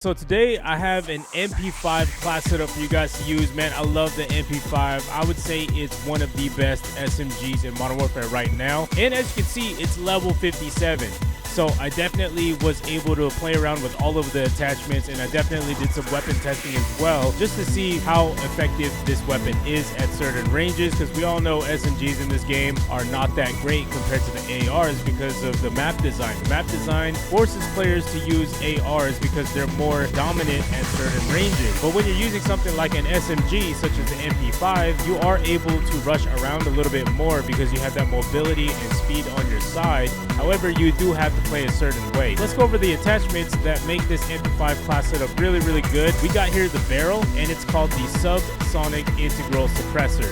So today I have an MP5 class setup for you guys to use. Man, I love the MP5. I would say it's one of the best SMGs in Modern Warfare right now. And as you can see, it's level 57. So I definitely was able to play around with all of the attachments, and I definitely did some weapon testing as well, just to see how effective this weapon is at certain ranges, because we all know SMGs in this game are not that great compared to the ARs because of the map design. The map design forces players to use ARs because they're more dominant at certain ranges. But when you're using something like an SMG, such as the MP5, you are able to rush around a little bit more because you have that mobility and speed on your side. However, you do have to play a certain way. Let's go over the attachments that make this MP5 class setup really, really good. We got here the barrel, and it's called the Subsonic Integral Suppressor.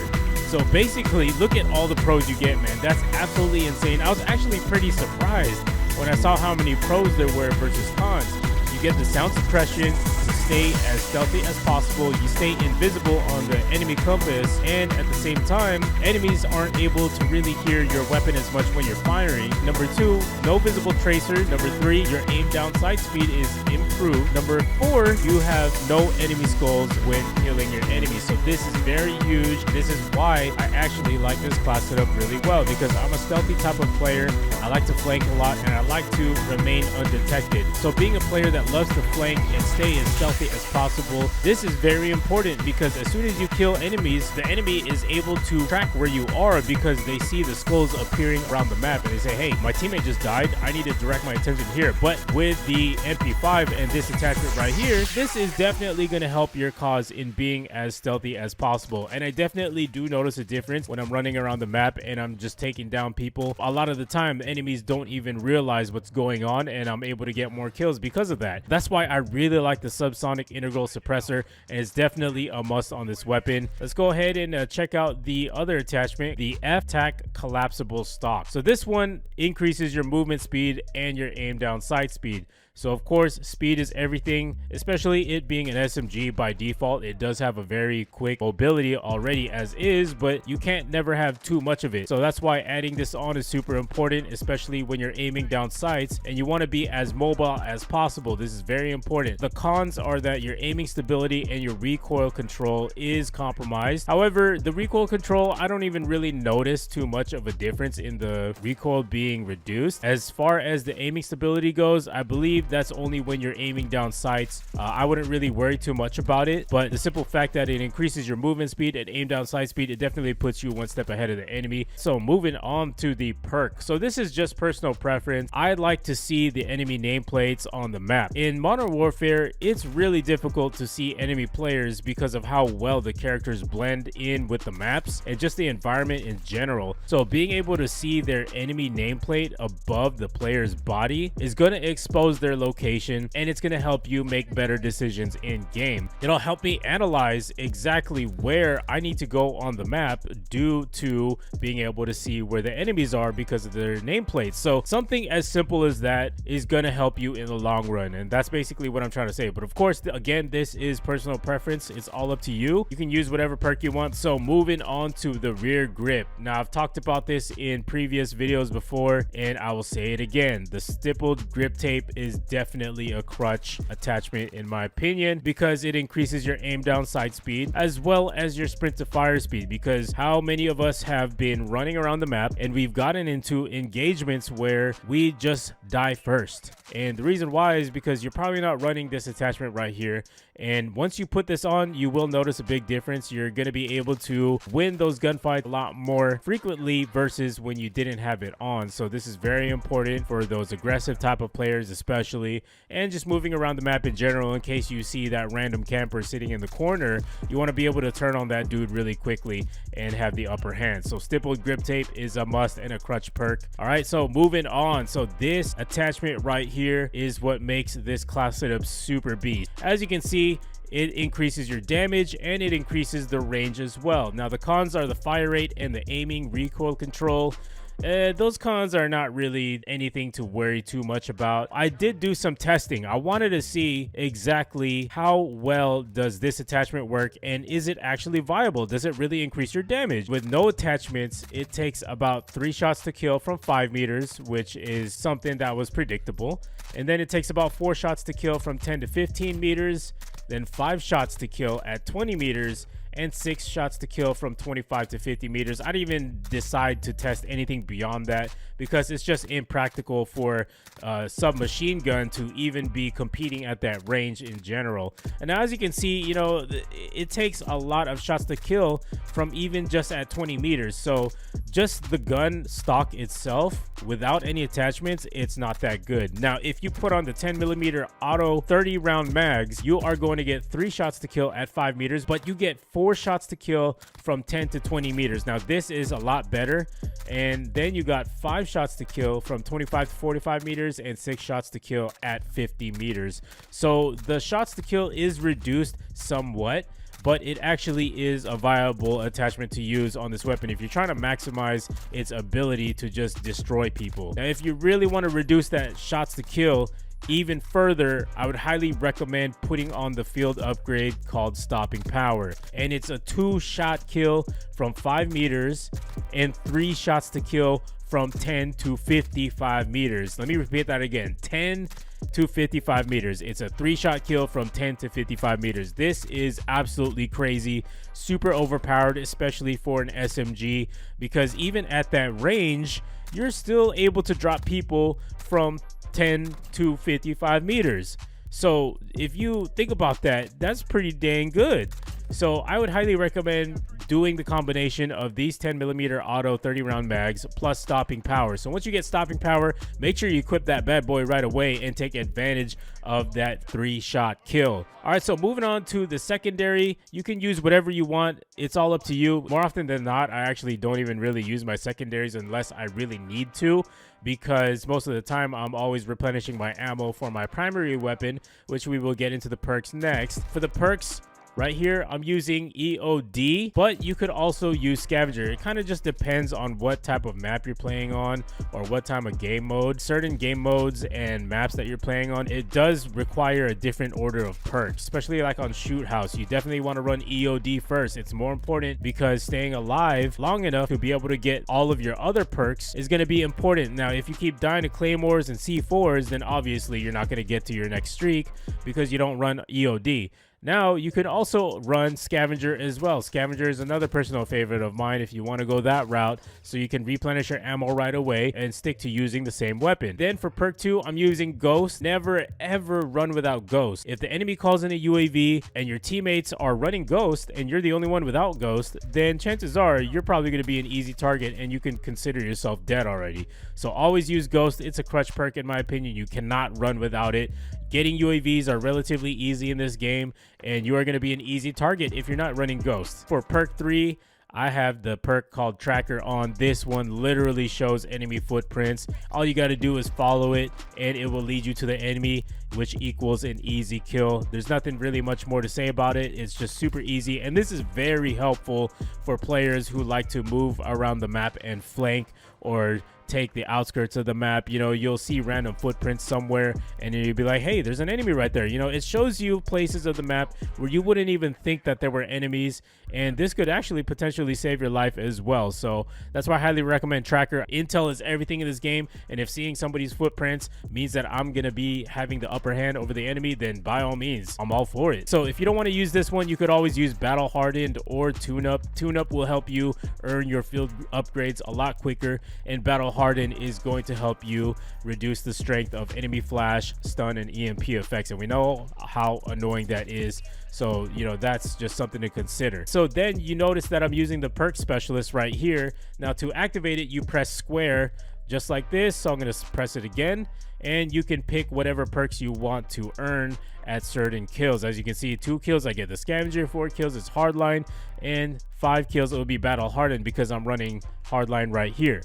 So basically, look at all the pros you get, man. That's absolutely insane. I was actually pretty surprised when I saw how many pros there were versus cons. You get the sound suppression to stay as stealthy as possible. You stay invisible on the enemy compass, and at the same time, enemies aren't able to really hear your weapon as much when you're firing. Number 2, no visible tracers. Number 3, your aim down sight speed is improved. Number 4, you have no enemy skulls when killing your enemies. So this is very huge. This is why I actually like this class setup really well, because I'm a stealthy type of player. I like to flank a lot, and I like to remain undetected. So being a player that loves to flank and stay as stealthy as possible, this is very important, because as soon as you kill enemies, the enemy is able to track where you are because they see the skulls appearing around the map, and they say, hey, my teammate just died, I need to direct my attention here. But with the MP5 and this attachment right here, this is definitely going to help your cause in being as stealthy as possible. And I definitely do notice a difference when I'm running around the map and I'm just taking down people. A lot of the time, the enemies don't even realize what's going on, and I'm able to get more kills because of that. That's why I really like the Subsonic Integral Suppressor, and it's definitely a must on this weapon. Let's go ahead and check out the other attachment, the F-Tac Collapsible Stock. So this one increases your movement speed and your aim down sight speed. So of course, speed is everything, especially it being an SMG by default. It does have a very quick mobility already as is, but you can't never have too much of it. So that's why adding this on is super important, especially when you're aiming down sights and you want to be as mobile as possible. This is very important. The cons are that your aiming stability and your recoil control is compromised. However, the recoil control, I don't even really notice too much of a difference in the recoil being reduced. As far as the aiming stability goes, I believe that's only when you're aiming down sights. I wouldn't really worry too much about it, but the simple fact that it increases your movement speed and aim down sight speed, it definitely puts you one step ahead of the enemy. So moving on to the perk. So this is just personal preference. I'd like to see the enemy nameplates on the map. In Modern Warfare, it's really difficult to see enemy players because of how well the characters blend in with the maps and just the environment in general. So being able to see their enemy nameplate above the player's body is going to expose their location, and it's going to help you make better decisions in game. It'll help me analyze exactly where I need to go on the map due to being able to see where the enemies are because of their nameplates. So something as simple as that is going to help you in the long run, and that's basically what I'm trying to say. But of course, again, this is personal preference. It's all up to you. You can use whatever perk you want. So moving on to the rear grip. Now, I've talked about this in previous videos before, and I will say it again. The stippled grip tape is definitely a crutch attachment in my opinion, because it increases your aim down sight speed as well as your sprint to fire speed. Because how many of us have been running around the map and we've gotten into engagements where we just die first? And the reason why is because you're probably not running this attachment right here, and once you put this on, you will notice a big difference. You're going to be able to win those gunfights a lot more frequently versus when you didn't have it on. So this is very important for those aggressive type of players especially, and just moving around the map in general. In case you see that random camper sitting in the corner, you want to be able to turn on that dude really quickly and have the upper hand. So stippled grip tape is a must and a crutch perk. All right, so moving on. So this attachment right here is what makes this class setup super beast. As you can see, it increases your damage and it increases the range as well. Now, the cons are the fire rate and the aiming recoil control. those cons are not really anything to worry too much about. I did do some testing. I wanted to see exactly how well does this attachment work, and is it actually viable? Does it really increase your damage? With no attachments, it takes about 3 shots to kill from 5 meters, which is something that was predictable. And then it takes about 4 shots to kill from 10 to 15 meters, then 5 shots to kill at 20 meters, and 6 shots to kill from 25 to 50 meters. I didn't even decide to test anything beyond that because it's just impractical for a submachine gun to even be competing at that range in general. And now, as you can see, you know, it takes a lot of shots to kill from even just at 20 meters. So just the gun stock itself without any attachments, it's not that good. Now, if you put on the 10mm auto 30 round mags, you are going to get 3 shots to kill at 5 meters, but you get 4 shots to kill from 10 to 20 meters. Now, this is a lot better. And then you got 5 shots to kill from 25 to 45 meters and 6 shots to kill at 50 meters. So the shots to kill is reduced somewhat, but it actually is a viable attachment to use on this weapon if you're trying to maximize its ability to just destroy people. Now, if you really want to reduce that shots to kill even further, I would highly recommend putting on the field upgrade called Stopping Power. And it's a 2-shot kill from 5 meters and 3 shots to kill from 10 to 55 meters. Let me repeat that again. 10 to 55 meters. It's a 3-shot kill from 10 to 55 meters. This is absolutely crazy, super overpowered, especially for an SMG, because even at that range, you're still able to drop people from 10 to 55 meters. So if you think about that, that's pretty dang good. So I would highly recommend doing the combination of these 10mm auto 30 round mags plus Stopping Power. So once you get Stopping Power, make sure you equip that bad boy right away and take advantage of that 3-shot kill. All right, so moving on to the secondary, you can use whatever you want. It's all up to you. More often than not, I actually don't even really use my secondaries unless I really need to, because most of the time I'm always replenishing my ammo for my primary weapon, which we will get into the perks next. For the perks, right here, I'm using EOD, but you could also use Scavenger. It kind of just depends on what type of map you're playing on or what time of game mode. Certain game modes and maps that you're playing on, it does require a different order of perks, especially like on Shoot House. You definitely want to run EOD first. It's more important because staying alive long enough to be able to get all of your other perks is going to be important. Now, if you keep dying to Claymores and C4s, then obviously you're not going to get to your next streak because you don't run EOD. Now, you can also run Scavenger as well. Scavenger is another personal favorite of mine if you want to go that route, so you can replenish your ammo right away and stick to using the same weapon. Then for perk 2, I'm using Ghost. Never ever run without Ghost. If the enemy calls in a UAV and your teammates are running Ghost and you're the only one without Ghost, then chances are you're probably going to be an easy target and you can consider yourself dead already. So always use Ghost. It's a clutch perk in my opinion. You cannot run without it. Getting UAVs are relatively easy in this game, and you are going to be an easy target if you're not running Ghosts. For perk 3, I have the perk called Tracker on. This one literally shows enemy footprints. All you got to do is follow it, and it will lead you to the enemy, which equals an easy kill. There's nothing really much more to say about it. It's just super easy, and this is very helpful for players who like to move around the map and flank or take the outskirts of the map. You know, you'll see random footprints somewhere and you'll be like, hey, there's an enemy right there. You know, it shows you places of the map where you wouldn't even think that there were enemies, and this could actually potentially save your life as well. So that's why I highly recommend Tracker. Intel is everything in this game, and if seeing somebody's footprints means that I'm gonna be having the upper hand over the enemy, then by all means, I'm all for it. So if you don't want to use this one, you could always use Battle Hardened or Tune Up. Tune Up will help you earn your field upgrades a lot quicker, and Battle Harden is going to help you reduce the strength of enemy flash, stun, and EMP effects, and we know how annoying that is. So, you know, that's just something to consider. So then you notice that I'm using the perk specialist right here. Now to activate it, you press square just like this. So I'm going to press it again, and you can pick whatever perks you want to earn at certain kills. As you can see, 2 kills I get the Scavenger, 4 kills is Hardline, and 5 kills it will be Battle Hardened because I'm running Hardline right here.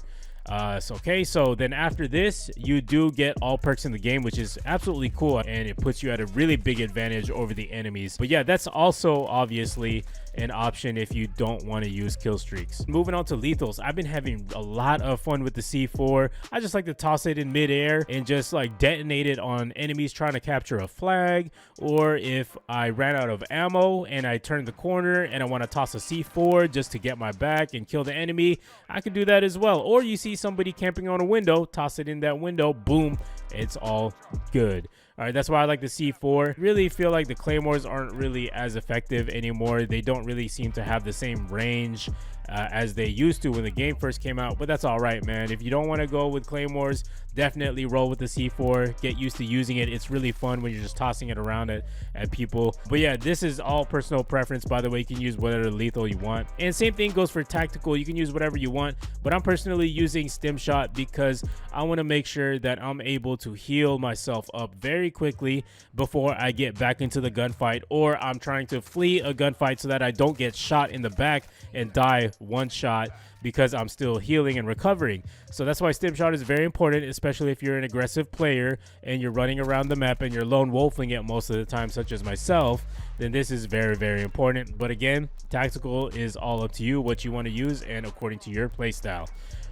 Okay, so then after this, you do get all perks in the game, which is absolutely cool, and it puts you at a really big advantage over the enemies. But yeah, that's also obviously an option if you don't want to use kill streaks. Moving on to lethals, I've been having a lot of fun with the C4. I just like to toss it in midair and just like detonate it on enemies trying to capture a flag, or if I ran out of ammo and I turned the corner and I want to toss a C4 just to get my back and kill the enemy, I can do that as well. Or you see somebody camping on a window, toss it in that window, boom, it's all good. All right, that's why I like the C4. Really feel like the claymores aren't really as effective anymore. They don't really seem to have the same range as they used to when the game first came out, but that's all right, man. If you don't want to go with claymores, definitely roll with the C4. Get used to using it. It's really fun when you're just tossing it around at people. But yeah, this is all personal preference, by the way. You can use whatever lethal you want, and same thing goes for tactical. You can use whatever you want, but I'm personally using stim shot because I want to make sure that I'm able to heal myself up very quickly before I get back into the gunfight, or I'm trying to flee a gunfight so that I don't get shot in the back and die one shot because I'm still healing and recovering. So that's why stim shot is very important, especially if you're an aggressive player and you're running around the map and you're lone wolfing it most of the time, such as myself. Then this is very, very important. But again, tactical is all up to you, what you want to use and according to your playstyle.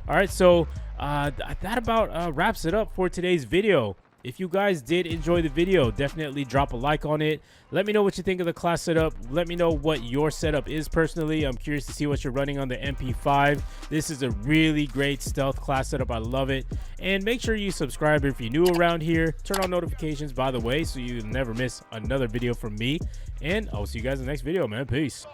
All right, so that about wraps it up for today's video. If you guys did enjoy the video, definitely drop a like on it. Let me know what you think of the class setup. Let me know what your setup is personally. I'm curious to see what you're running on the MP5. This is a really great stealth class setup. I love it. And make sure you subscribe if you're new around here. Turn on notifications, by the way, so you never miss another video from me. And I'll see you guys in the next video, man. Peace.